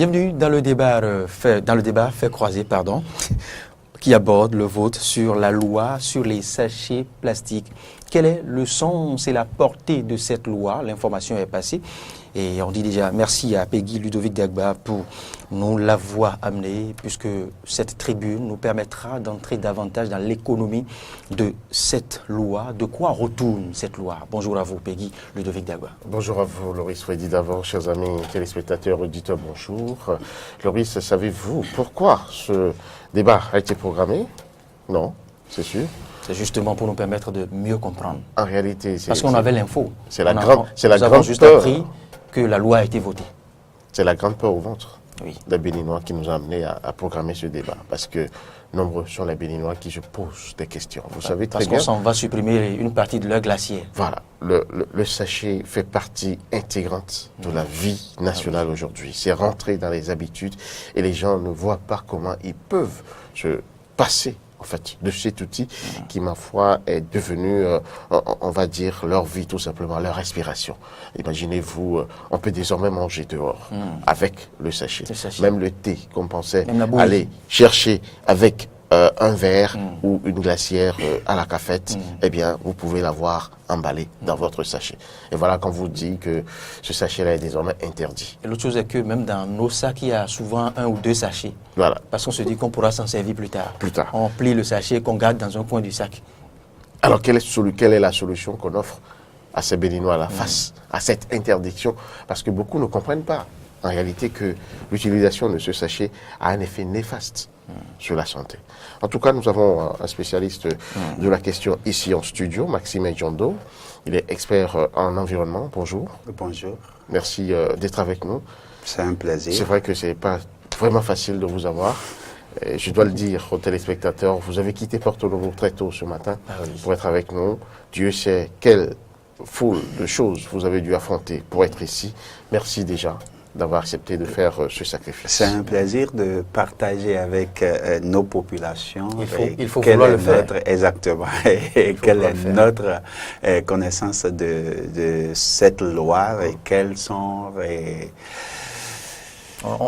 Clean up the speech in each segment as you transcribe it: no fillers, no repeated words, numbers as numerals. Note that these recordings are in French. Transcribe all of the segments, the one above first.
Bienvenue dans le débat fait croisé, qui aborde le vote sur la loi sur les sachets plastiques. Quel est le sens et la portée de cette loi? L'information est passée. Et on dit déjà merci à Peggy Ludovic Dagba pour nous l'avoir amené, puisque cette tribune nous permettra d'entrer davantage dans l'économie de cette loi. De quoi retourne cette loi? Bonjour à vous, Peggy Ludovic Dagba. Bonjour à vous, Loris Freddy d'avant, chers amis téléspectateurs, auditeurs, bonjour. Loris, savez-vous pourquoi ce débat a été programmé? Non, c'est sûr. C'est justement pour nous permettre de mieux comprendre. En réalité, c'est... Parce qu'on avait l'info. C'est la grande juste peur. Appris que la loi a été votée. C'est la grande peur au ventre des Béninois qui nous a amenés à programmer ce débat. Parce que nombreux sont les Béninois qui se posent des questions. Vous savez très bien. Parce qu'on s'en va supprimer une partie de leur glacier. Voilà. Le sachet fait partie intégrante de la vie nationale aujourd'hui. C'est rentré dans les habitudes et les gens ne voient pas comment ils peuvent se passer en fait, de cet outil qui, ma foi, est devenu, on va dire, leur vie, tout simplement, leur respiration. Imaginez-vous, on peut désormais manger dehors avec le sachet. Même le thé qu'on pensait aller chercher avec un verre ou une glacière à la cafette, eh bien, vous pouvez l'avoir emballé dans votre sachet. Et voilà qu'on vous dit que ce sachet-là est désormais interdit. Et l'autre chose est que même dans nos sacs, il y a souvent 1 ou 2 sachets. Voilà. Parce qu'on se dit qu'on pourra s'en servir plus tard. Plus tard. On plie le sachet qu'on garde dans un coin du sac. Alors, quelle est la solution qu'on offre à ces Béninois-là face à cette interdiction? Parce que beaucoup ne comprennent pas, en réalité, que l'utilisation de ce sachet a un effet néfaste sur la santé. En tout cas, nous avons un spécialiste de la question ici en studio, Maxime Djondo. Il est expert en environnement. Bonjour. Bonjour. Merci d'être avec nous. C'est un plaisir. C'est vrai que ce n'est pas vraiment facile de vous avoir. Et je dois le dire aux téléspectateurs, vous avez quitté Porto Novo très tôt ce matin pour être avec nous. Dieu sait quelle foule de choses vous avez dû affronter pour être ici. Merci déjà d'avoir accepté de faire ce sacrifice. C'est un plaisir de partager avec nos populations. Il faut vouloir le faire. Exactement. Et quelle est notre connaissance de cette loi et quels sont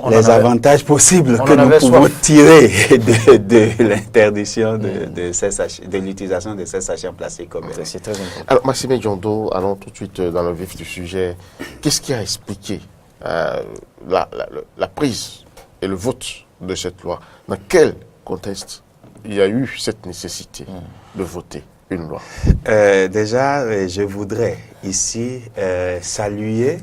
les avantages possibles que nous pouvons tirer de l'interdiction de l'utilisation de ces sachets en plastique. C'est très important. Alors, Maxime Djondo, allons tout de suite dans le vif du sujet. Qu'est-ce qui a expliqué la prise et le vote de cette loi? Dans quel contexte il y a eu cette nécessité de voter une loi? Déjà, je voudrais ici saluer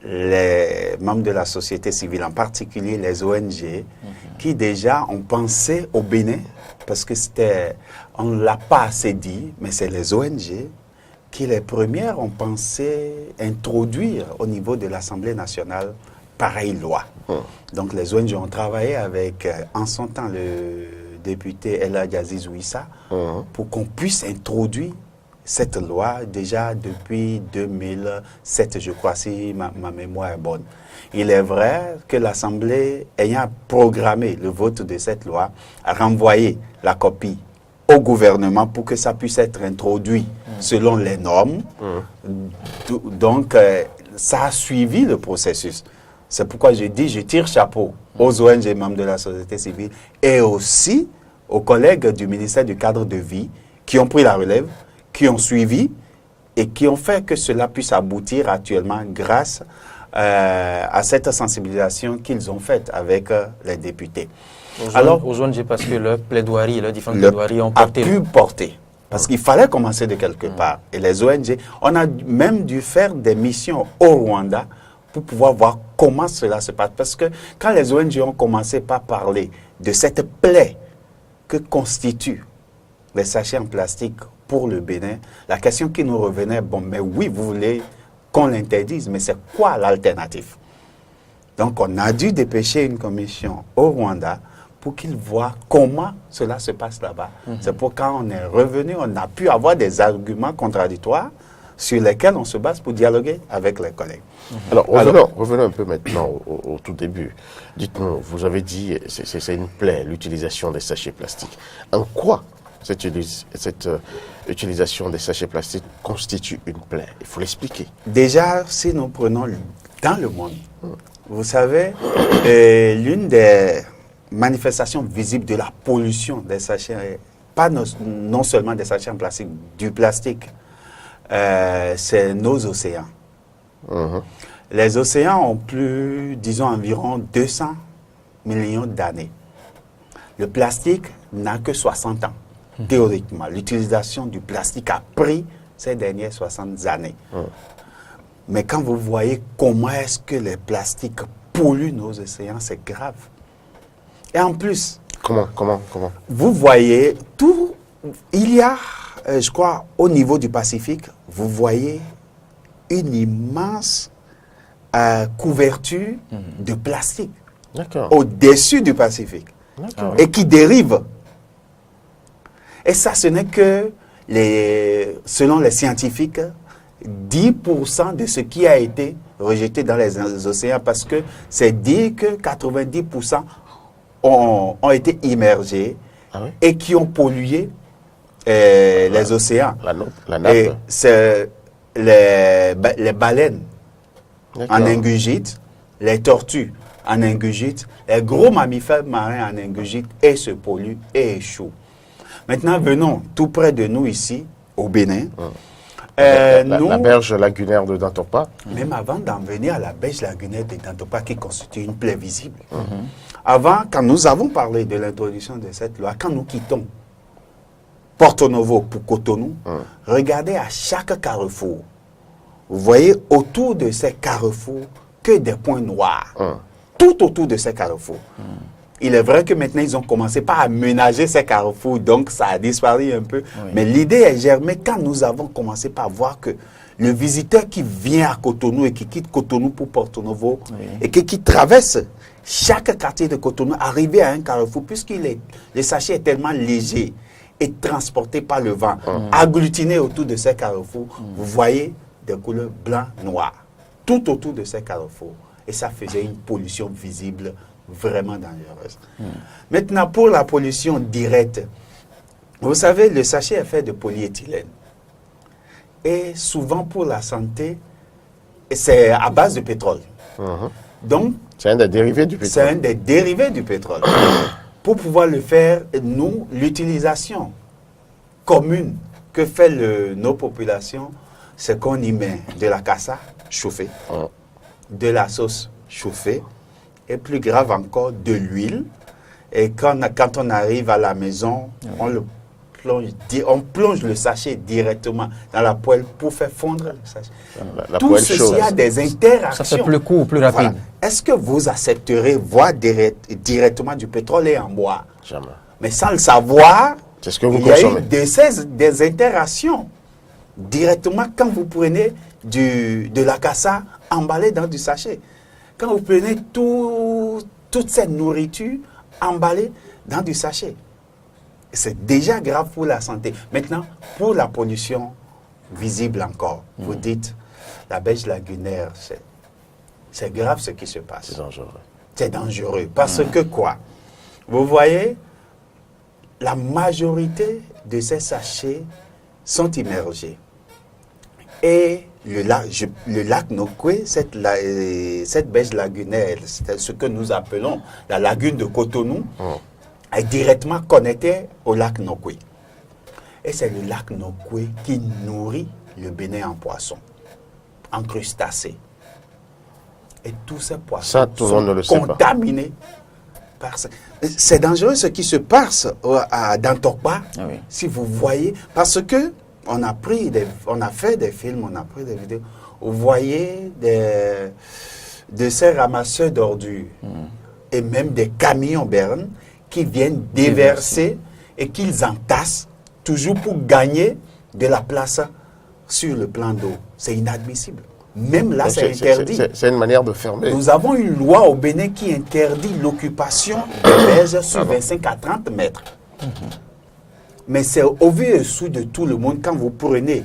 les membres de la société civile, en particulier les ONG, qui déjà ont pensé au Bénin, parce que on ne l'a pas assez dit, mais c'est les ONG qui les premières ont pensé introduire au niveau de l'Assemblée nationale pareille loi. Donc les ONG ont travaillé avec, en son temps, le député Eladji Aziz Ouissa pour qu'on puisse introduire cette loi déjà depuis 2007, je crois, si ma mémoire est bonne. Il est vrai que l'Assemblée, ayant programmé le vote de cette loi, a renvoyé la copie au gouvernement pour que ça puisse être introduit selon les normes. Donc, ça a suivi le processus. C'est pourquoi je dis, je tire chapeau aux ONG membres de la société civile et aussi aux collègues du ministère du cadre de vie qui ont pris la relève, qui ont suivi et qui ont fait que cela puisse aboutir actuellement grâce à cette sensibilisation qu'ils ont faite avec les députés. Aux ONG, parce que leurs plaidoiries, leurs différentes plaidoiries ont porté. Parce qu'il fallait commencer de quelque part. Et les ONG, on a même dû faire des missions au Rwanda pour pouvoir voir comment cela se passe. Parce que quand les ONG ont commencé par parler de cette plaie que constituent les sachets en plastique pour le Bénin, la question qui nous revenait, bon, mais oui, vous voulez qu'on l'interdise, mais c'est quoi l'alternative? Donc, on a dû dépêcher une commission au Rwanda pour qu'ils voient comment cela se passe là-bas. C'est pour quand on est revenu, on a pu avoir des arguments contradictoires sur lesquels on se base pour dialoguer avec les collègues. Alors, revenons un peu maintenant au tout début. Dites-nous, vous avez dit, c'est une plaie, l'utilisation des sachets plastiques. En quoi cette utilisation des sachets plastiques constitue une plaie? Il faut l'expliquer. Déjà, si nous prenons dans le monde. Vous savez, l'une des manifestations visibles de la pollution des sachets, pas non seulement des sachets en plastique, du plastique, c'est nos océans. Les océans ont plus, disons, environ 200 millions d'années. Le plastique n'a que 60 ans, théoriquement. L'utilisation du plastique a pris ces dernières 60 années. Mais quand vous voyez comment est-ce que les plastiques polluent nos océans, c'est grave. Et en plus, Comment vous voyez tout, il y a, je crois, au niveau du Pacifique, vous voyez une immense couverture de plastique D'accord. au-dessus du Pacifique D'accord. et qui dérive. Et ça, ce n'est que, selon les scientifiques, 10% de ce qui a été rejeté dans les océans, parce que c'est dit que 90% ont été immergés et qui ont pollué les océans. La nappe. Et c'est les baleines D'accord. en ingurgitent, les tortues en ingurgitent, les gros mammifères marins en ingurgitent et se polluent et échouent. Maintenant, venons tout près de nous ici, au Bénin. La berge lagunaire de Dantopa. Même avant d'en venir à la berge lagunaire de Dantopa qui constitue une plaie visible. Avant, quand nous avons parlé de l'introduction de cette loi, quand nous quittons Porto Novo pour Cotonou, regardez à chaque carrefour. Vous voyez autour de ces carrefours que des points noirs. Tout autour de ces carrefours. Il est vrai que maintenant, ils ont commencé par aménager ces carrefours, donc ça a disparu un peu. Oui. Mais l'idée est germée quand nous avons commencé par voir que le visiteur qui vient à Cotonou et qui quitte Cotonou pour Porto Novo et qui traverse chaque quartier de Cotonou, arrivé à un carrefour, puisque le sachet est tellement léger et transporté par le vent, agglutiné autour de ces carrefours, vous voyez des couleurs blanc, noir, tout autour de ces carrefours. Et ça faisait une pollution visible vraiment dangereuse. Maintenant, pour la pollution directe, vous savez, le sachet est fait de polyéthylène. Et souvent, pour la santé, c'est à base de pétrole. Donc, c'est un des dérivés du pétrole. C'est un des dérivés du pétrole. Pour pouvoir le faire, nous, l'utilisation commune que fait nos populations, c'est qu'on y met de la cassa chauffée, de la sauce chauffée, et plus grave encore, de l'huile. Et quand on arrive à la maison, on plonge le sachet directement dans la poêle pour faire fondre le sachet. Tout ceci a des interactions. Ça fait plus court, plus rapide. Voilà. Est-ce que vous accepterez voir directement du pétrole et en boire? Jamais. Mais sans le savoir, c'est ce que vous il y a consommez. eu des interactions. Directement, quand vous prenez de la cassa emballée dans du sachet, quand vous prenez toute cette nourriture emballée dans du sachet, c'est déjà grave pour la santé. Maintenant, pour la pollution visible encore, vous dites, la berge lagunaire, c'est grave ce qui se passe. C'est dangereux. C'est dangereux. Parce que quoi? Vous voyez, la majorité de ces sachets sont immergés. Et le lac Nokoué, cette berge lagunaire, c'est ce que nous appelons la lagune de Cotonou, est directement connectée au lac Nokoué. Et c'est le lac Nokoué qui nourrit le Bénin en poissons, en crustacés. Et tous ces poissons sont contaminés par ça. C'est dangereux ce qui se passe à Dantopa, si vous voyez, parce que on a fait des films, on a pris des vidéos. Vous voyez de ces ramasseurs d'ordures et même des camions bernes qui viennent déverser et qu'ils entassent toujours pour gagner de la place sur le plan d'eau. C'est inadmissible. Même là, c'est interdit. C'est une manière de fermer. Nous avons une loi au Bénin qui interdit l'occupation des berges sur 25 à 30 mètres. Mais c'est au vu et sous de tout le monde quand vous prenez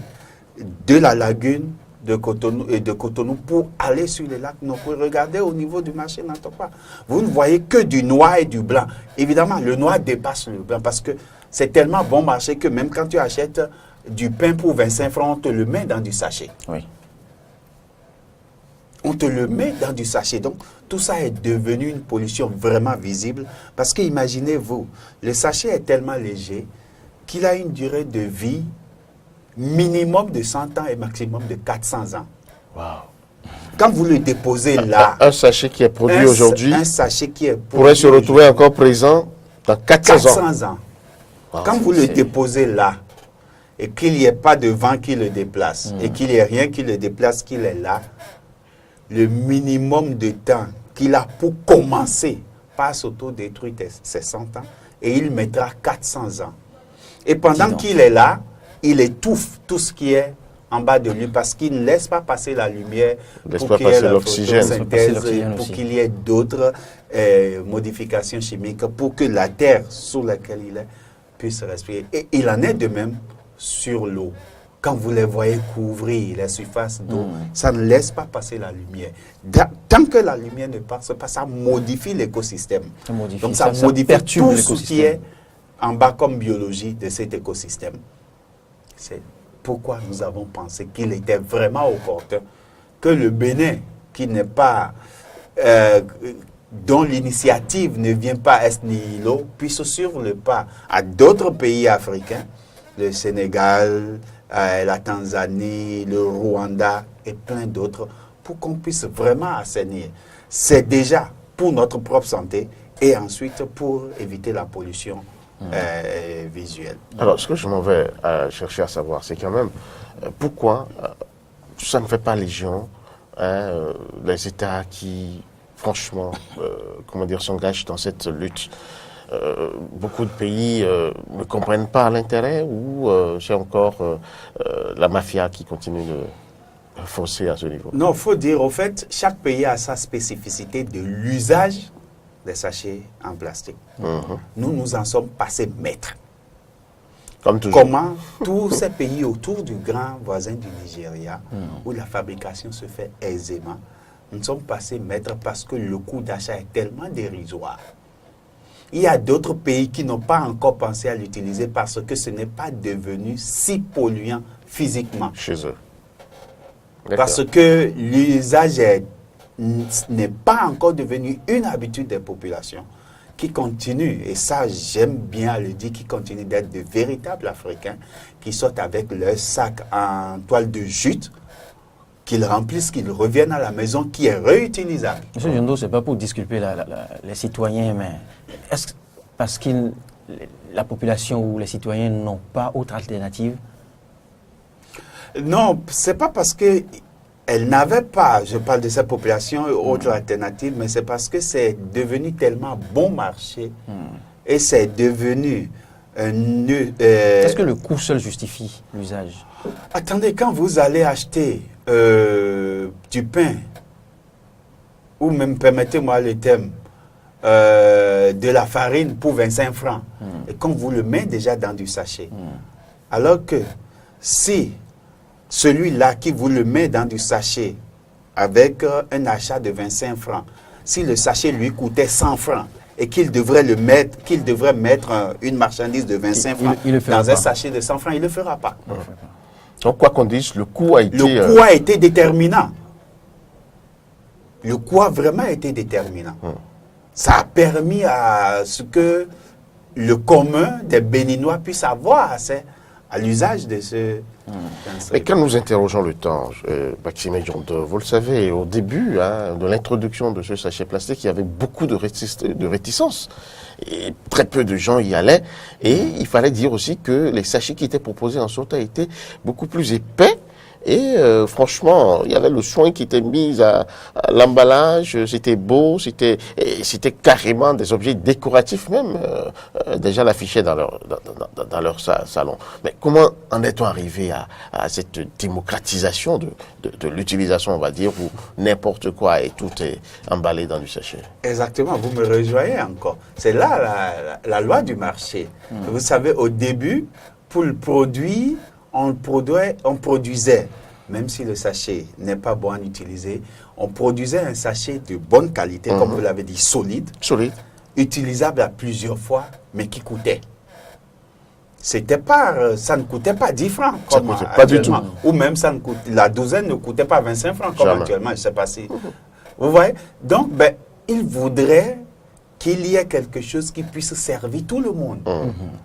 de la lagune de Cotonou pour aller sur le lac Nokoué. Regardez au niveau du marché Dantopa. Vous ne voyez que du noir et du blanc. Évidemment, le noir dépasse le blanc parce que c'est tellement bon marché que même quand tu achètes du pain pour 25 francs, on te le met dans du sachet. Oui. on te le met dans du sachet. Donc, tout ça est devenu une pollution vraiment visible. Parce que imaginez-vous, le sachet est tellement léger qu'il a une durée de vie minimum de 100 ans et maximum de 400 ans. Wow. Quand vous le déposez là, Un sachet qui est produit aujourd'hui un sachet qui est pourrait se produit retrouver encore présent dans 400 ans. 400 ans. Wow, Quand vous le déposez là, et qu'il n'y ait pas de vent qui le déplace, et qu'il n'y ait rien qui le déplace, qu'il est là, le minimum de temps qu'il a pour commencer par s'auto-détruire, c'est 100 ans, et il mettra 400 ans. Et pendant qu'il est là, il étouffe tout ce qui est en bas de lui, parce qu'il ne laisse pas passer la lumière, pour qu'il y ait la photosynthèse, pour qu'il y ait d'autres modifications chimiques, pour que la terre sur laquelle il est puisse respirer. Et il en est de même sur l'eau. Quand vous les voyez couvrir la surface d'eau, ça ne laisse pas passer la lumière. Tant que la lumière ne passe pas, ça modifie l'écosystème. Donc ça modifie tout ce qui est en bas comme biologie de cet écosystème. C'est pourquoi nous avons pensé qu'il était vraiment opportun que le Bénin, qui n'est pas, dont l'initiative ne vient pas est nihilo, puisse suivre le pas à d'autres pays africains, le Sénégal, la Tanzanie, le Rwanda et plein d'autres, pour qu'on puisse vraiment assainir. C'est déjà pour notre propre santé et ensuite pour éviter la pollution visuelle. Alors, ce que je m'en vais chercher à savoir, c'est quand même pourquoi ça ne fait pas légion les États qui, franchement, s'engagent dans cette lutte. Beaucoup de pays ne comprennent pas l'intérêt ou c'est encore la mafia qui continue de forcer à ce niveau? Non, il faut dire, au fait, chaque pays a sa spécificité de l'usage des sachets en plastique. Nous, nous en sommes passés maîtres. Comme toujours. Comment tous ces pays autour du grand voisin du Nigeria, où la fabrication se fait aisément, nous sommes passés maîtres parce que le coût d'achat est tellement dérisoire. Il y a d'autres pays qui n'ont pas encore pensé à l'utiliser parce que ce n'est pas devenu si polluant physiquement. Chez eux. Parce que l'usage n'est pas encore devenu une habitude des populations qui continuent, et ça j'aime bien le dire, qui continuent d'être de véritables Africains qui sortent avec leur sac en toile de jute, qu'ils remplissent, qu'ils reviennent à la maison, qui est réutilisable. Monsieur Diondo, ce n'est pas pour disculper les citoyens, mais est-ce parce que la population ou les citoyens n'ont pas autre alternative? Non, ce n'est pas parce qu'elles n'avaient pas, je parle de cette population, autre alternative, mais c'est parce que c'est devenu tellement bon marché et c'est devenu Est-ce que le coût seul justifie l'usage? Attendez, quand vous allez acheter du pain, ou même, permettez-moi le thème, de la farine pour 25 francs, et qu'on vous le met déjà dans du sachet, alors que si celui-là qui vous le met dans du sachet avec un achat de 25 francs, si le sachet lui coûtait 100 francs, et qu'il devrait mettre une marchandise de 25 francs dans un sachet de 100 francs, il ne le fera pas. Donc, quoi qu'on dise, le coût a été... Le coût a été déterminant. Le coût a vraiment été déterminant. Ça a permis à ce que le commun des Béninois puisse avoir accès à l'usage de ce... Mais quand nous interrogeons le temps, Maxime Diondo, vous le savez, au début de l'introduction de ce sachet plastique, il y avait beaucoup de réticence. Et très peu de gens y allaient. Et il fallait dire aussi que les sachets qui étaient proposés en sorte étaient beaucoup plus épais. Et franchement, il y avait le soin qui était mis à l'emballage, c'était beau, c'était carrément des objets décoratifs même, déjà l'affichaient dans leur salon. Mais comment en est-on arrivé à cette démocratisation de l'utilisation, on va dire, où n'importe quoi et tout est emballé dans du sachet? Exactement, vous me rejoignez encore. C'est là la loi du marché. Vous savez, au début, pour le produit, on produisait, même si le sachet n'est pas bon à utiliser, on produisait un sachet de bonne qualité, comme vous l'avez dit, solide, utilisable à plusieurs fois, mais qui coûtait. c'était pas, ça ne coûtait pas 10 francs. Ça Comme coûtait pas du actuellement. Ou même la douzaine ne coûtait pas 25 francs comme Jamais. actuellement. Je ne sais pas si... Vous voyez? Donc, ben, il voudrait qu'il y ait quelque chose qui puisse servir tout le monde.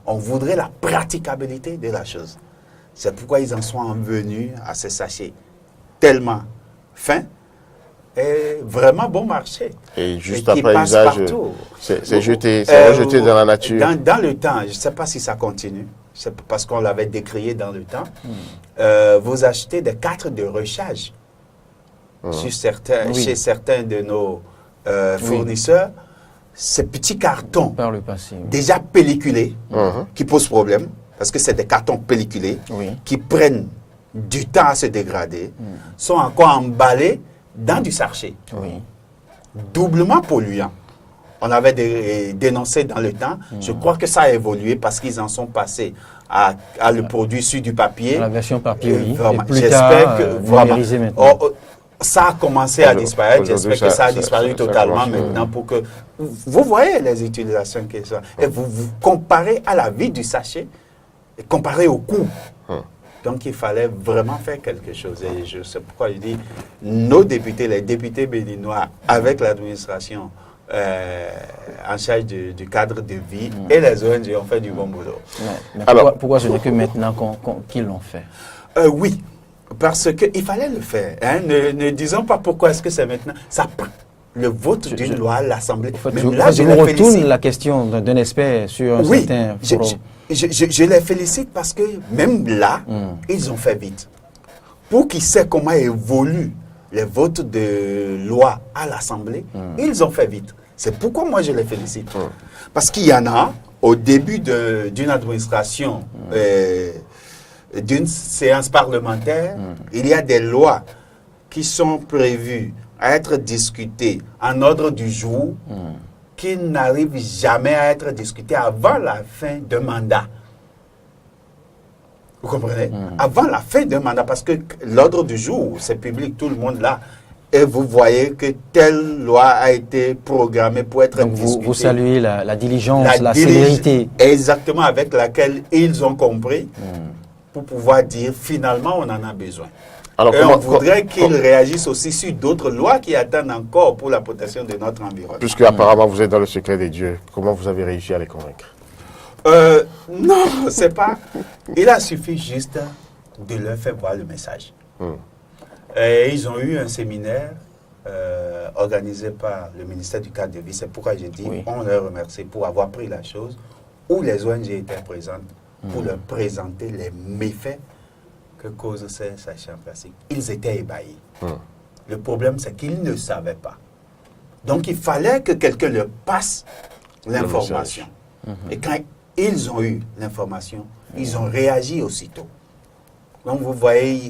On voudrait la praticabilité de la chose. C'est pourquoi ils en sont venus à ce sachet tellement fin et vraiment bon marché. Et juste Et qui après passe l'usage, partout. c'est jeté, c'est rejeté dans la nature. Dans le temps, je ne sais pas si ça continue, c'est parce qu'on l'avait décrié dans le temps, vous achetez des cartes de recharge chez certains de nos fournisseurs. Ces petits cartons Par le passé. Oui. déjà pelliculés qui posent problème, parce que c'est des cartons pelliculés Oui. qui prennent du temps à se dégrader, sont encore emballés dans du sachet, Oui. doublement polluant. On avait dénoncé dans le temps. Je crois que ça a évolué parce qu'ils en sont passés à le produit sur du papier. La version papier, oui. Vraiment, Et plus j'espère tard, que vraiment, numérisé maintenant. ça a commencé à disparaître. Aujourd'hui, J'espère que ça a ça disparu totalement commence, maintenant pour que vous voyez les utilisations qu'ils sont. Et vous comparez à la vie du sachet et comparez au coût. Donc, il fallait vraiment faire quelque chose. Et c'est pourquoi je dis, nos députés, les députés béninois, avec l'administration en charge du cadre de vie et les ONG ont fait du bon boulot. Mais Alors- pourquoi ce n'est que maintenant qu'ils l'ont fait? Oui, parce qu'il fallait le faire. Hein. Ne disons pas pourquoi est-ce que c'est maintenant. Ça prend le vote d'une loi à l'Assemblée. En fait, Même je là, je vous les retourne félicite. la question d'un expert sur un Oui, certain je, forum. je les félicite parce que même là, ils ont fait vite. Pour qu'ils sachent comment évoluent les votes de loi à l'Assemblée, ils ont fait vite. C'est pourquoi moi je les félicite. Parce qu'il y en a, au début d'une administration, d'une séance parlementaire, il y a des lois qui sont prévues à être discutées en ordre du jour, qui n'arrivent jamais à être discutées avant la fin d'un mandat. Vous comprenez? Avant la fin d'un mandat, parce que l'ordre du jour, c'est public, tout le monde là. Et vous voyez que telle loi a été programmée pour être Donc discutée. vous saluez la diligence, la diligence célérité. exactement avec laquelle ils ont compris pour pouvoir dire finalement on en a besoin. Alors, Et on voudrait qu'ils réagissent aussi sur d'autres lois qui attendent encore pour la protection de notre environnement. puisque apparemment vous êtes dans le secret des dieux, comment vous avez réussi à les convaincre? Non, c'est pas. Il a suffi juste de leur faire voir le message. Et ils ont eu un séminaire organisé par le ministère du cadre de vie. C'est pourquoi j'ai dit on leur remercie pour avoir pris la chose, où les ONG étaient présentes pour leur présenter les méfaits que causent ces sachets en plastique. Ils étaient ébahis. Le problème, c'est qu'ils ne savaient pas. Donc, il fallait que quelqu'un leur passe l'information. Et quand ils ont eu l'information, ils ont réagi aussitôt. Donc, vous voyez,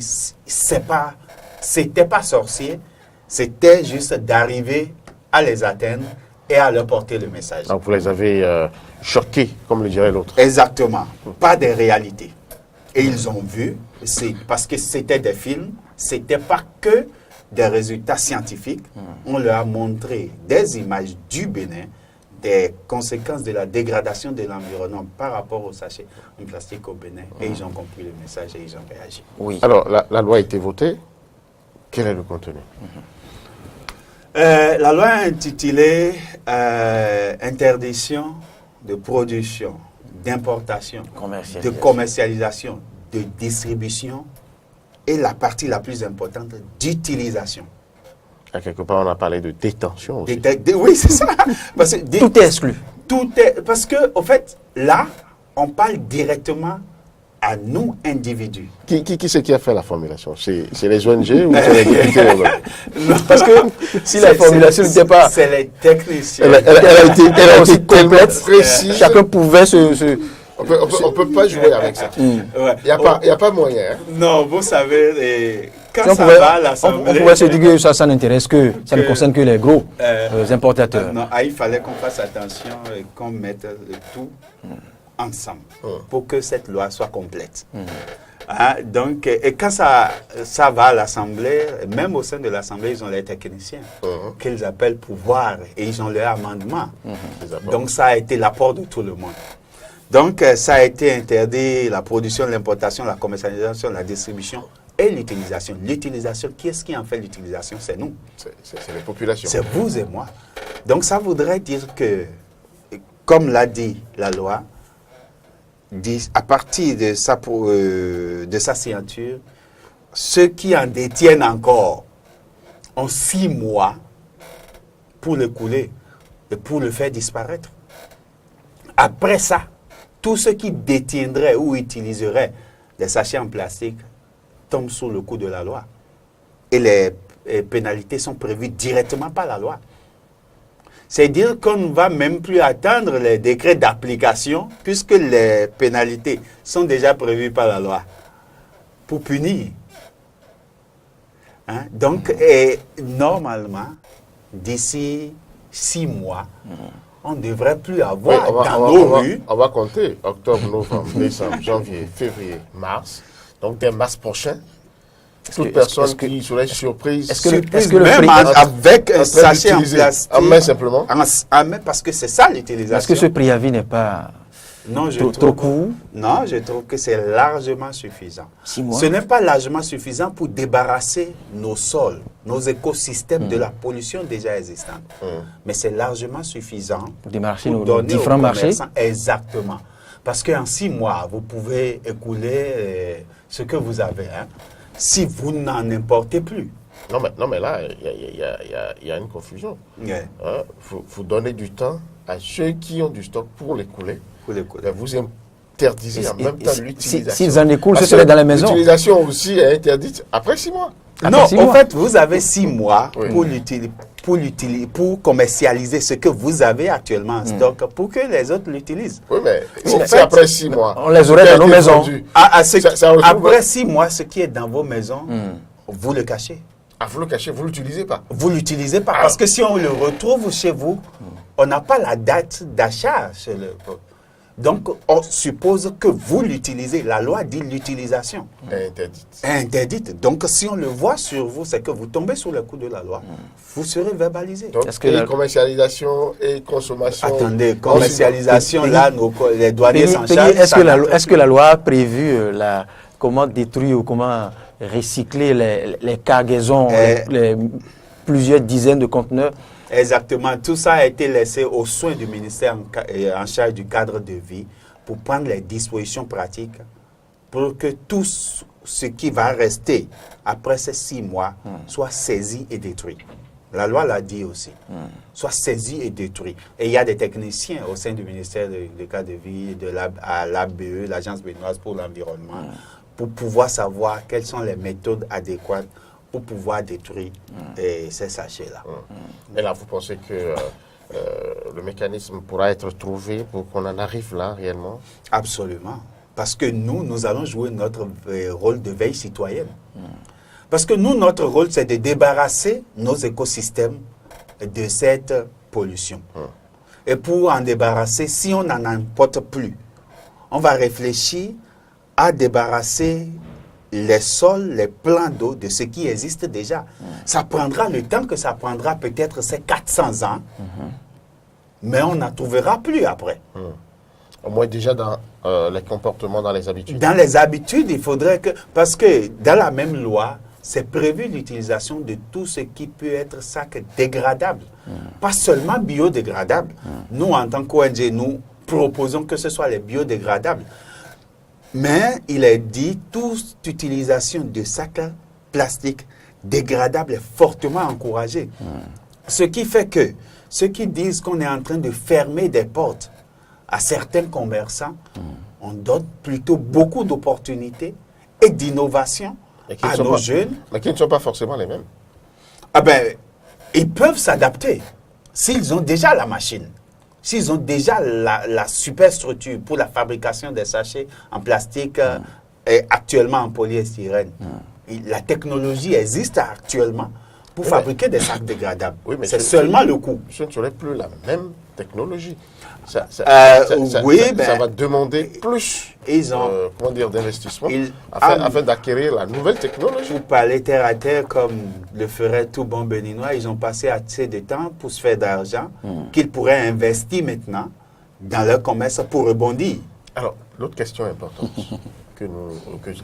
c'était pas sorcier, c'était juste d'arriver à les atteindre et à leur porter le message. Donc vous les avez choqués, comme le dirait l'autre. Exactement, pas des réalités. Et ils ont vu, parce que c'était des films, c'était pas que des résultats scientifiques. On leur a montré des images du Bénin, des conséquences de la dégradation de l'environnement par rapport aux sachets en plastique au Bénin. Et ils ont compris le message et ils ont réagi. Oui. Alors, la loi a été votée. Quel est le contenu? La loi intitulée Interdiction de production, d'importation, de commercialisation, de distribution et la partie la plus importante, d'utilisation. À quelque part, on a parlé de détention aussi. Oui, c'est ça. Parce que Tout est exclu. Parce que, au fait, là, on parle directement à nous, individus. Qui c'est qui a fait la formulation? C'est les ONG ou c'est les députés? Non, Parce que si la formulation n'était pas... C'est les techniciens. Elle a été complète, précise. chacun pouvait se... On peut pas jouer avec ça. Ouais. Il n'y a pas moyen. Hein? Non, vous savez, quand On ça pouvait, va à l'Assemblée... on pouvait se dire que ça n'intéresse que, ça ne concerne que les gros importateurs. Non, il fallait qu'on fasse attention et qu'on mette le tout ensemble pour que cette loi soit complète. Hein, donc, et quand ça va à l'Assemblée, même au sein de l'Assemblée, ils ont les techniciens qu'ils appellent pouvoir et ils ont leur amendement. Donc, ça a été l'apport de tout le monde. Donc, ça a été interdit, la production, l'importation, la commercialisation, la distribution et l'utilisation. L'utilisation, qui est-ce qui en fait l'utilisation? C'est nous. C'est les populations. C'est vous et moi. Donc, ça voudrait dire que, comme l'a dit la loi, à partir de sa signature, ceux qui en détiennent encore ont 6 mois pour le couler et pour le faire disparaître. Après ça, tous ceux qui détiendraient ou utiliseraient des sachets en plastique tombent sous le coup de la loi. Et les pénalités sont prévues directement par la loi. C'est-à-dire qu'on ne va même plus attendre les décrets d'application puisque les pénalités sont déjà prévues par la loi pour punir. Hein? Donc, normalement, d'ici 6 mois, on ne devrait plus avoir dans nos rues. On va compter octobre, novembre, décembre, janvier, février, mars. Donc, dès mars prochain, toute personne qui serait surprise, même avec un sachet en plastique, en main simplement, en main, parce que c'est ça l'utilisation. Est-ce que ce préavis n'est pas trop court? Non, je trouve que c'est largement suffisant. 6 mois. Ce n'est pas largement suffisant pour débarrasser nos sols, nos écosystèmes de la pollution déjà existante. Mais c'est largement suffisant pour démarcher pour nos donner différents aux marchés. Exactement. Parce qu'en 6 mois, vous pouvez écouler ce que vous avez. Hein, si vous n'en importez plus. Non, mais là, il y a une confusion. Yeah. Hein, vous donnez du temps à ceux qui ont du stock pour l'écouler. Vous interdisez en même temps l'utilisation. S'ils en écoulent, ce serait dans la maison. L'utilisation aussi est interdite après 6 mois. Non, en fait, vous avez 6 mois pour commercialiser ce que vous avez actuellement en stock pour que les autres l'utilisent. Oui, mais c'est après 6 mois. On les aurait dans nos maisons. Après 6 mois, ce qui est dans vos maisons, vous le cachez. Ah, vous le cachez, vous ne l'utilisez pas. Vous ne l'utilisez pas. Parce que si on le retrouve chez vous, on n'a pas la date d'achat chez le. Donc, on suppose que vous l'utilisez. La loi dit l'utilisation. Interdite. Interdite. Donc, si on le voit sur vous, c'est que vous tombez sous le coup de la loi. Vous serez verbalisé. Donc, commercialisation et consommation. Attendez, commercialisation, là, les douaniers s'en chargent. Est-ce que la loi a prévu comment détruire ou comment recycler les cargaisons, plusieurs dizaines de conteneurs? Exactement. Tout ça a été laissé aux soins du ministère en charge du cadre de vie pour prendre les dispositions pratiques pour que tout ce qui va rester après ces 6 mois soit saisi et détruit. La loi l'a dit aussi. Soit saisi et détruit. Et il y a des techniciens au sein du ministère du cadre de vie, à l'ABE, l'Agence béninoise pour l'environnement, pour pouvoir savoir quelles sont les méthodes adéquates pour pouvoir détruire ces sachets-là. Et là, vous pensez que le mécanisme pourra être trouvé pour qu'on en arrive là, réellement? Absolument. Parce que nous allons jouer notre rôle de veille citoyenne. Parce que notre rôle, c'est de débarrasser nos écosystèmes de cette pollution. Et pour en débarrasser, si on n'en importe plus, on va réfléchir à débarrasser les sols, les plans d'eau de ce qui existe déjà. Ça prendra le temps que ça prendra, peut-être ces 400 ans, mais on n'en trouvera plus après. Au moins déjà dans les comportements, dans les habitudes. Dans les habitudes, il faudrait que... Parce que dans la même loi, c'est prévu l'utilisation de tout ce qui peut être sac dégradable. Pas seulement biodégradable. Nous, en tant qu'ONG, nous proposons que ce soit les biodégradables. Mais il est dit, toute utilisation de sacs plastiques dégradables est fortement encouragée. Ce qui fait que ceux qui disent qu'on est en train de fermer des portes à certains commerçants, on donne plutôt beaucoup d'opportunités et d'innovation à nos jeunes. Mais qui ne sont pas forcément les mêmes. Ah ben, ils peuvent s'adapter s'ils ont déjà la machine. S'ils ont déjà la superstructure pour la fabrication des sachets en plastique et actuellement en polyestyrène. La technologie existe actuellement pour fabriquer des sacs dégradables. Oui, mais c'est seulement le coût. Ce ne serait plus la même technologie. Ça va demander plus d'investissement afin d'acquérir la nouvelle technologie. Pour parler terre à terre, comme le ferait tout bon béninois, ils ont passé assez de temps pour se faire d'argent qu'ils pourraient investir maintenant dans leur commerce pour rebondir. Alors, l'autre question importante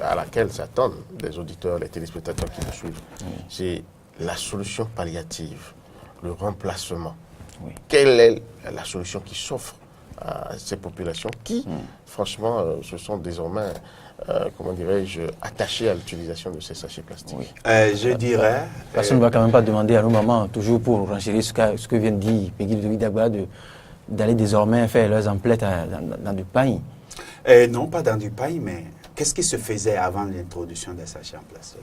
à laquelle s'attendent les auditeurs, les téléspectateurs qui nous suivent, c'est la solution palliative, le remplacement. Oui. Quelle est la solution qui s'offre à ces populations qui, franchement, se sont désormais, comment dirais-je, attachées à l'utilisation de ces sachets plastiques? Oui. Je dirais... Personne ne va quand même pas demander à nos mamans, toujours pour renchérir ce que vient de dire Peggy Dagba, d'aller désormais faire leurs emplettes dans du pain. non, pas dans du pain, mais qu'est-ce qui se faisait avant l'introduction des sachets en plastique?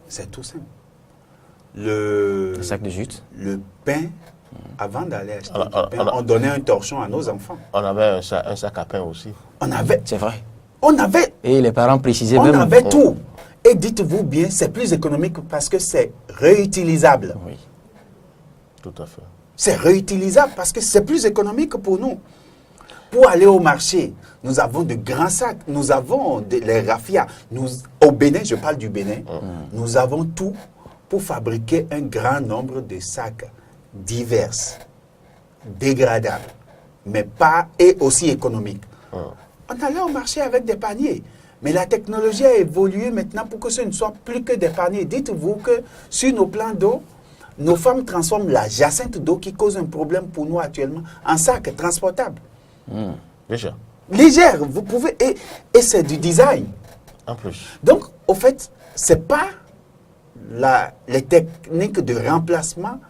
C'est tout simple. Le sac de jute. Le pain, avant d'aller acheter du pain, on donnait un torchon à nos enfants. On avait un sac à pain aussi. C'est vrai. Et les parents précisaient on même. avait tout. Et dites-vous bien, c'est plus économique parce que c'est réutilisable. Oui. Tout à fait. C'est réutilisable parce que c'est plus économique pour nous. Pour aller au marché, nous avons de grands sacs, nous avons les raffias. Au Bénin, je parle du Bénin, nous avons tout pour fabriquer un grand nombre de sacs divers, dégradables, mais pas et aussi économiques. On allait au marché avec des paniers. Mais la technologie a évolué maintenant pour que ce ne soit plus que des paniers. Dites-vous que sur nos plans d'eau, nos femmes transforment la jacinthe d'eau qui cause un problème pour nous actuellement en sac transportable. Déjà. Légère, vous pouvez. Et c'est du design. En plus. Donc, au fait, ce n'est pas les techniques de remplacement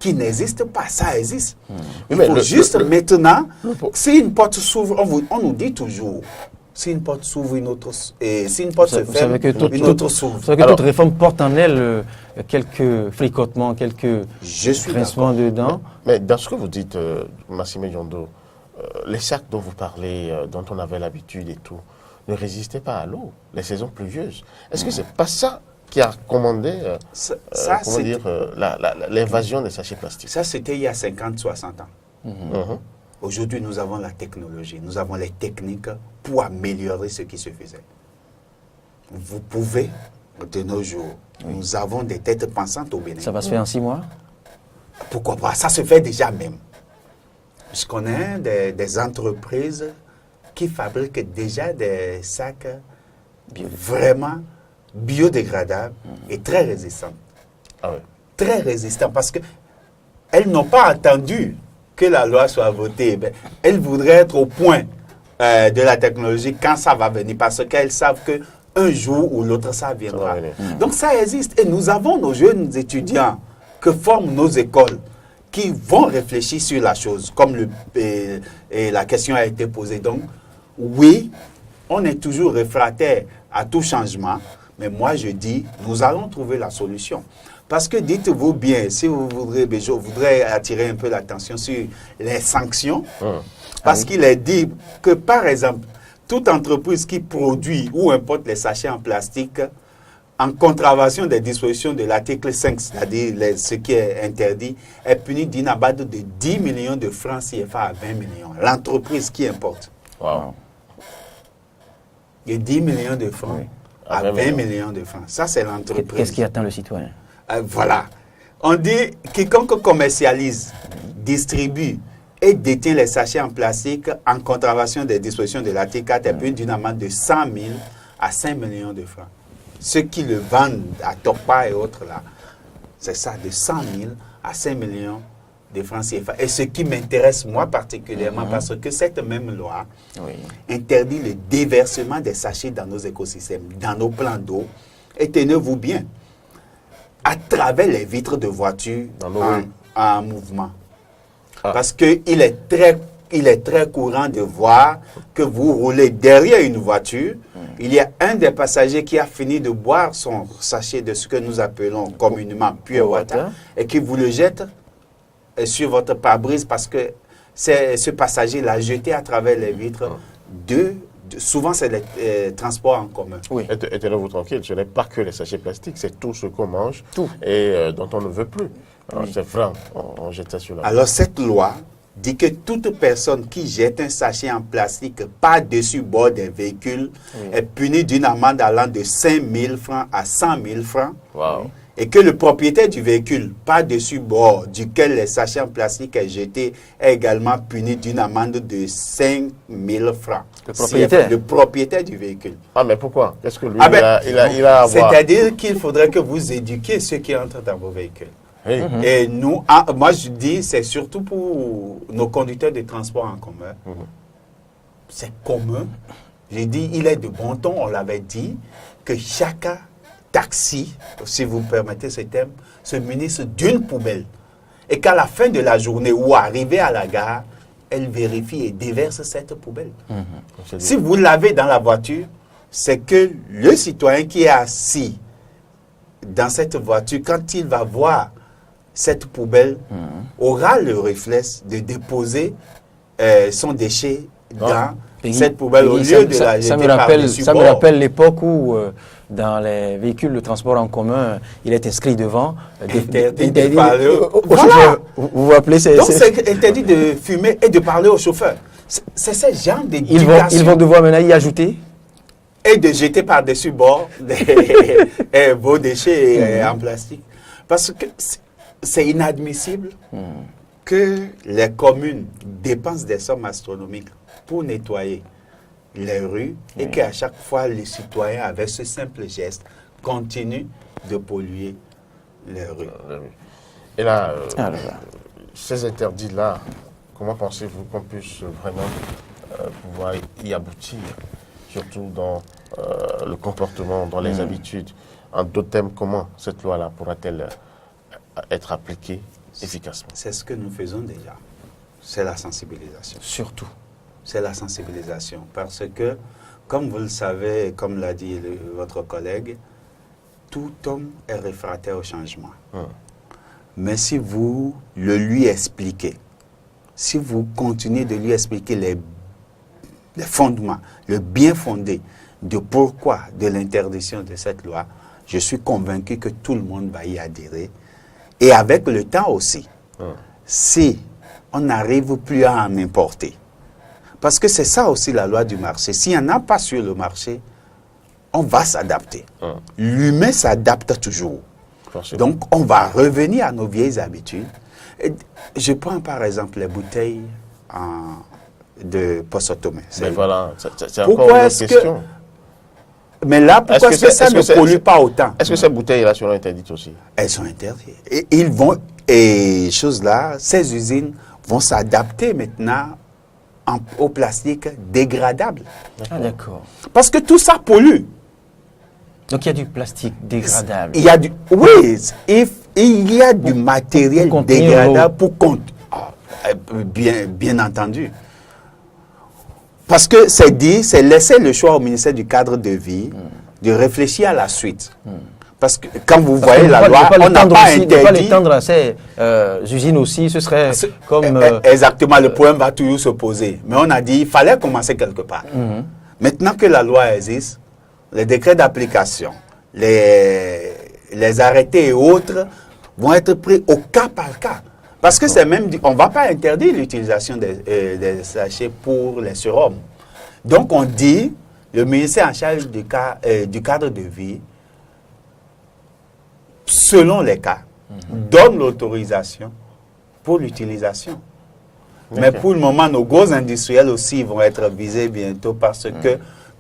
qui n'existent pas. Ça existe. Il faut juste maintenant, si une porte s'ouvre, on nous dit toujours, si une porte s'ouvre, une autre, et si une porte se ferme, une autre s'ouvre. Vous savez que toute réforme porte en elle quelques fricotements, quelques grincements dedans. Mais dans ce que vous dites, Massime Yondo, les sacs dont vous parlez, dont on avait l'habitude et tout, ne résistaient pas à l'eau, les saisons pluvieuses. Est-ce que c'est pas ça qui a commandé l'invasion des sachets plastiques? Ça, c'était il y a 50, 60 ans. Aujourd'hui, nous avons la technologie, nous avons les techniques pour améliorer ce qui se faisait. Vous pouvez, de nos jours, nous avons des têtes pensantes au Bénin. Ça va se faire en 6 mois? Pourquoi pas? Ça se fait déjà même. Je connais des entreprises qui fabriquent déjà des sacs vraiment biodégradables et très résistants. Ah oui. Très résistants parce qu'elles n'ont pas attendu que la loi soit votée. Elles voudraient être au point de la technologie quand ça va venir parce qu'elles savent qu'un jour ou l'autre ça viendra. Donc ça existe et nous avons nos jeunes étudiants que forment nos écoles qui vont réfléchir sur la chose, comme la question a été posée. Donc, oui, on est toujours réfractaire à tout changement, mais moi je dis, nous allons trouver la solution. Parce que dites-vous bien, si vous voudrez, je voudrais attirer un peu l'attention sur les sanctions, parce qu'il est dit que, par exemple, toute entreprise qui produit ou importe les sachets en plastique, en contravention des dispositions de l'article 5, c'est-à-dire ce qui est interdit, est puni d'une amende de 10 millions de francs CFA à 20 millions. L'entreprise qui importe. Wow. De 10 millions de francs à 20 millions de francs. Ça, c'est l'entreprise. Qu'est-ce qui attend le citoyen? Voilà. On dit quiconque commercialise, distribue et détient les sachets en plastique en contravention des dispositions de l'article 4 est puni d'une amende de 100 000 à 5 millions de francs. Ceux qui le vendent à Tokpa et autres là, c'est ça, de 100 000 à 5 millions de francs CFA. Et ce qui m'intéresse moi particulièrement, parce que cette même loi interdit le déversement des sachets dans nos écosystèmes, dans nos plans d'eau, et tenez-vous bien, à travers les vitres de voitures en mouvement. Parce qu'il est très courant de voir que vous roulez derrière une voiture, il y a un des passagers qui a fini de boire son sachet de ce que nous appelons communément pure water et qui vous le jette sur votre pare-brise parce que ce passager l'a jeté à travers les vitres. Souvent, c'est les transports en commun. Oui. Et tenez-vous tranquille, ce n'est pas que les sachets plastiques, c'est tout ce qu'on mange et dont on ne veut plus. Alors, c'est vrai, on jette ça sur la Alors, cette loi dit que toute personne qui jette un sachet en plastique par-dessus bord des véhicules est punie d'une amende allant de 5 000 francs à 100 000 francs et que le propriétaire du véhicule par-dessus bord duquel les sachets en plastique est jeté est également puni d'une amende de 5 000 francs. Le propriétaire? Le propriétaire du véhicule. Ah, mais pourquoi? Qu'est-ce que lui, Ah ben, il a à voir? c'est-à-dire qu'il faudrait que vous éduquiez ceux qui entrent dans vos véhicules. Oui. Et nous, moi je dis, c'est surtout pour nos conducteurs de transport en commun. C'est commun. J'ai dit, il est de bon ton, on l'avait dit, que chaque taxi, si vous me permettez ce terme, se munisse d'une poubelle. Et qu'à la fin de la journée ou arrivé à la gare, elle vérifie et déverse cette poubelle. Si vous l'avez dans la voiture, c'est que le citoyen qui est assis dans cette voiture, quand il va voir cette poubelle, aura le réflexe de déposer son déchet dans cette poubelle au lieu de la jeter par-dessus Ça me bord. rappelle l'époque où, dans les véhicules de transport en commun, il est inscrit devant Interdit de parler au Voilà. chauffeur. Vous vous rappelez Donc c'est interdit de fumer et de parler au chauffeur. C'est ce genre ils d'éducation. vont devoir maintenant y ajouter. Et de jeter par-dessus bord vos déchets en plastique. Parce que c'est inadmissible que les communes dépensent des sommes astronomiques pour nettoyer les rues et qu'à chaque fois, les citoyens, avec ce simple geste, continuent de polluer les rues. Et là, Ah là là. ces interdits-là, comment pensez-vous qu'on puisse vraiment pouvoir y aboutir, surtout dans le comportement, dans les habitudes? En d'autres termes, comment cette loi-là pourra-t-elle être appliquée efficacement? C'est ce que nous faisons déjà. C'est la sensibilisation. Surtout. C'est la sensibilisation. Parce que, comme vous le savez, et comme l'a dit votre collègue, tout homme est réfractaire au changement. Mais si vous le lui expliquez, si vous continuez de lui expliquer les fondements, le bien fondé de pourquoi de l'interdiction de cette loi, je suis convaincu que tout le monde va y adhérer. Et avec le temps aussi, si on n'arrive plus à en importer, parce que c'est ça aussi la loi du marché, s'il n'y en a pas sur le marché, on va s'adapter. L'humain s'adapte toujours. Forcément. Donc, on va revenir à nos vieilles habitudes. Et je prends par exemple les bouteilles de post-automate. Mais voilà, c'est Pourquoi encore une est-ce autre que- question. Mais là, pourquoi est-ce que ça ne pollue pas autant? Est-ce que ces bouteilles-là seront interdites aussi? Elles sont interdites. Et ils vont, et choses là, ces usines vont s'adapter maintenant au plastique dégradable. Ah, d'accord. Parce que tout ça pollue. Donc il y a du plastique dégradable. Il y a du, oui, il y a du matériel pour contenir dégradable pour bien entendu. Parce que c'est dit, c'est laisser le choix au ministère du cadre de vie de réfléchir à la suite. Parce que quand vous voyez la loi, on n'a pas Ne pas interdit. l'étendre à ces usines aussi, ce serait comme... Exactement, le problème va toujours se poser. Mais on a dit il fallait commencer quelque part. Maintenant que la loi existe, les décrets d'application, les arrêtés et autres vont être pris au cas par cas. Parce que c'est même, on ne va pas interdire l'utilisation des sachets pour les surhommes. Donc on dit, le ministère en charge du cadre de vie, selon les cas, donne l'autorisation pour l'utilisation. Mais pour le moment, nos gros industriels aussi vont être visés bientôt parce que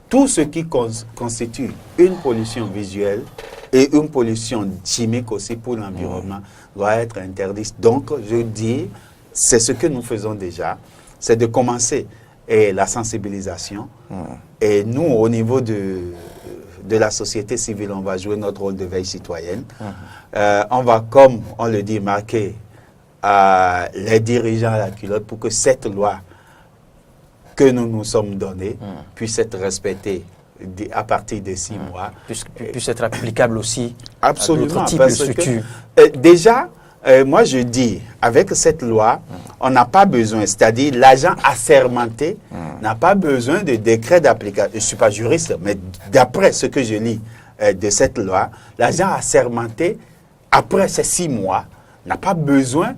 tout ce qui constitue une pollution visuelle et une pollution chimique aussi pour l'environnement doit être interdit. Donc, je dis, c'est ce que nous faisons déjà, c'est de commencer la sensibilisation. Et nous, au niveau de la société civile, on va jouer notre rôle de veille citoyenne. On va, comme on le dit, marquer les dirigeants à la culotte pour que cette loi que nous nous sommes donnée puisse être respectée à partir de 6 mois. Puisse être applicable aussi Absolument, à d'autres types parce de structures. que, déjà, moi je dis, avec cette loi, on n'a pas besoin, c'est-à-dire l'agent assermenté n'a pas besoin de décret d'application. Je ne suis pas juriste, mais d'après ce que je lis de cette loi, l'agent assermenté, après ces 6 mois, n'a pas besoin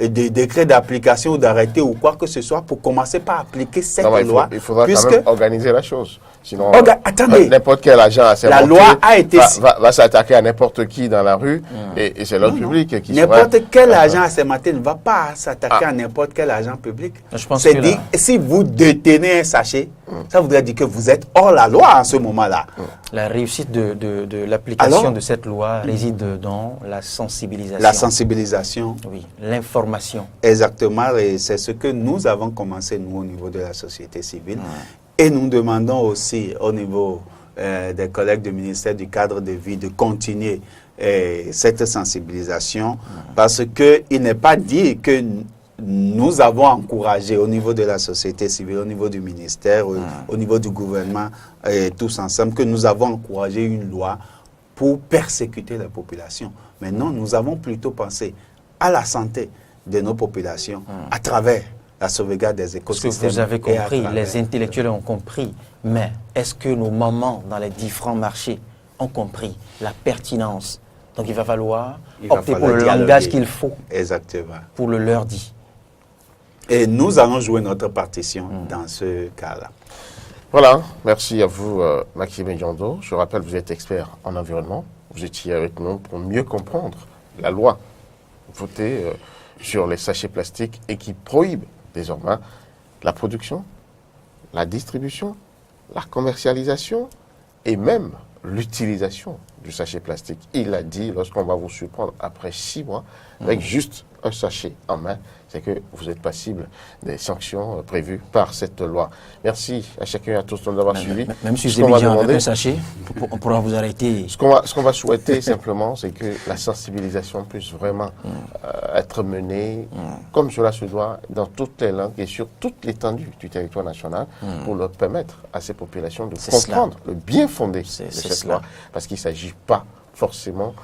de décret d'application ou d'arrêté ou quoi que ce soit pour commencer par appliquer cette loi. Il faudra quand même organiser la chose. Sinon, attendez. N'importe quel agent assermenté La loi a été... va s'attaquer à n'importe qui dans la rue et c'est l'ordre public qui sera... N'importe quel agent assermenté ne va pas s'attaquer à n'importe quel agent public. C'est dit, si vous détenez un sachet, ça voudrait dire que vous êtes hors la loi en ce moment-là. La réussite de l'application de cette loi réside dans la sensibilisation. La sensibilisation. Oui, l'information. Exactement, et c'est ce que nous avons commencé, nous, au niveau de la société civile. Et nous demandons aussi, au niveau des collègues du ministère du cadre de vie, de continuer cette sensibilisation, parce qu'il n'est pas dit que nous avons encouragé au niveau de la société civile, au niveau du ministère, au niveau du gouvernement, tous ensemble, que nous avons encouragé une loi pour persécuter la population. Mais non, nous avons plutôt pensé à la santé de nos populations à travers la sauvegarde des écosystèmes. Ce que vous avez compris, les intellectuels ont compris, mais est-ce que nos mamans dans les différents marchés ont compris la pertinence? Donc il va falloir opter pour le langage qu'il faut. Exactement. Pour le leur dit. Et nous allons jouer notre partition dans ce cas-là. Voilà, merci à vous Maxime Diondo. Je rappelle, vous êtes expert en environnement. Vous étiez avec nous pour mieux comprendre la loi votée sur les sachets plastiques et qui prohibe désormais la production, la distribution, la commercialisation et même l'utilisation du sachet plastique. Il a dit, lorsqu'on va vous surprendre après 6 mois, avec juste un sachet en main, c'est que vous êtes passible des sanctions prévues par cette loi. Merci à chacun et à tous de nous avoir suivis. Même si vous avez avec un sachet, on pourra vous arrêter. Ce qu'on va souhaiter simplement, c'est que la sensibilisation puisse vraiment être menée comme cela se doit dans toutes les langues et sur toute l'étendue du territoire national pour leur permettre à ces populations de comprendre le bien fondé de cette loi. Parce qu'il ne s'agit pas forcément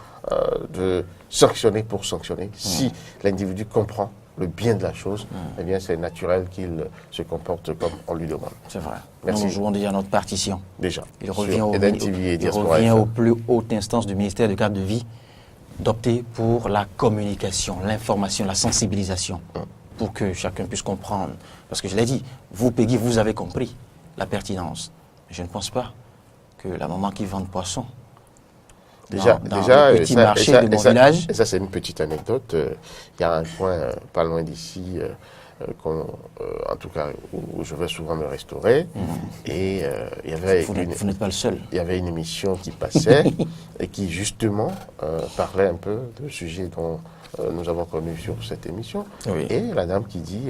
de sanctionner pour sanctionner. Si l'individu comprend le bien de la chose, eh bien c'est naturel qu'il se comporte comme on lui demande. C'est vrai. Merci. Nous jouons déjà notre partition. Déjà. Il revient aux plus hautes instances du ministère du cadre de vie d'opter pour la communication, l'information, la sensibilisation, pour que chacun puisse comprendre. Parce que je l'ai dit, vous, Peggy, vous avez compris la pertinence. Mais je ne pense pas que la maman qui vend le poisson, Déjà, le petit marché de mon village. Et ça, c'est une petite anecdote. Il y a un coin pas loin d'ici, en tout cas, où je vais souvent me restaurer. Et il y avait vous n'êtes pas le seul. Il y avait une émission qui passait et qui, justement, parlait un peu de sujets dont nous avons connu sur cette émission. Oui. Et la dame qui dit,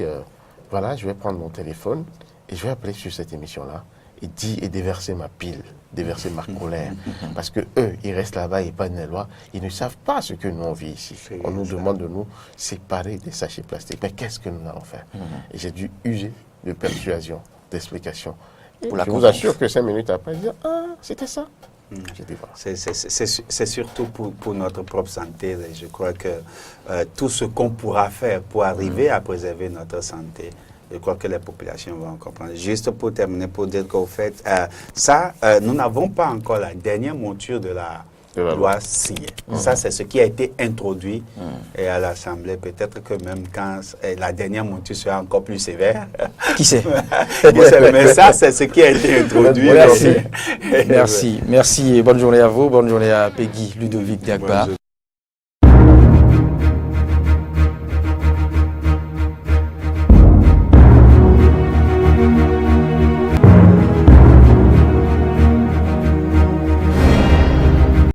voilà, je vais prendre mon téléphone et je vais appeler sur cette émission-là et déverser ma pile, déverser ma colère. Parce que eux, ils restent là-bas, ils prennent les lois, ils ne savent pas ce que nous on vit ici. On nous demande de nous séparer des sachets plastiques. Mais qu'est-ce que nous allons faire? Et j'ai dû user de persuasion, d'explication. Je vous assure que 5 minutes après, je dis, ah, c'était ça. C'est surtout pour notre propre santé. Je crois que tout ce qu'on pourra faire pour arriver à préserver notre santé, je crois que les populations vont comprendre. Juste pour terminer, pour dire qu'au fait, nous n'avons pas encore la dernière monture de la loi signée. Ça, c'est ce qui a été introduit à l'Assemblée. Peut-être que même quand la dernière monture sera encore plus sévère. Qui sait? Mais ça, c'est ce qui a été introduit. Merci et bonne journée à vous. Bonne journée à Peggy Ludovic Diagba.